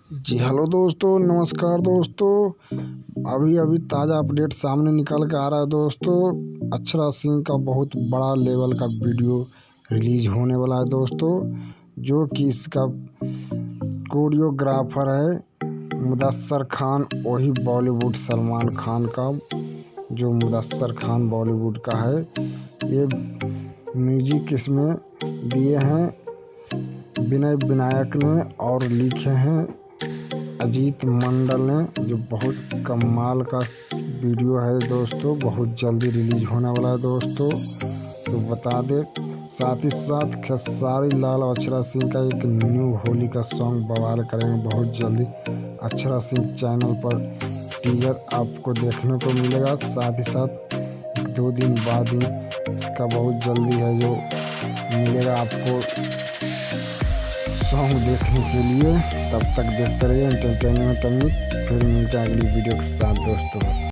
जी hello दोस्तों, नमस्कार दोस्तों। अभी ताज़ा अपडेट सामने निकल के आ रहा है दोस्तों। अक्षरा सिंह का बहुत बड़ा लेवल का वीडियो रिलीज होने वाला है दोस्तों, जो कि इसका कोरियोग्राफर है मुदस्सर खान, वही बॉलीवुड सलमान खान का, जो मुदस्सर खान बॉलीवुड का है। ये म्यूजिक इसमें दिए हैं विनय विनायक ने और लिखे हैं अजीत मंडल ने, जो बहुत कमाल का वीडियो है दोस्तों। बहुत जल्दी रिलीज होने वाला है दोस्तों, तो बता दे। साथ ही साथ खेसारी लाल और अक्षरा सिंह का एक न्यू होली का सॉन्ग बवाल करेंगे बहुत जल्दी। अक्षरा सिंह चैनल पर टीजर आपको देखने को मिलेगा। साथ ही साथ 1-2 दिन बाद ही इसका बहुत जल्दी है जो मिलेगा आपको सॉन्ग देखने के लिए। तब तक देखते रहिए एंटरटेनमेंट। फिर मिलते हैं अगली वीडियो के साथ दोस्तों।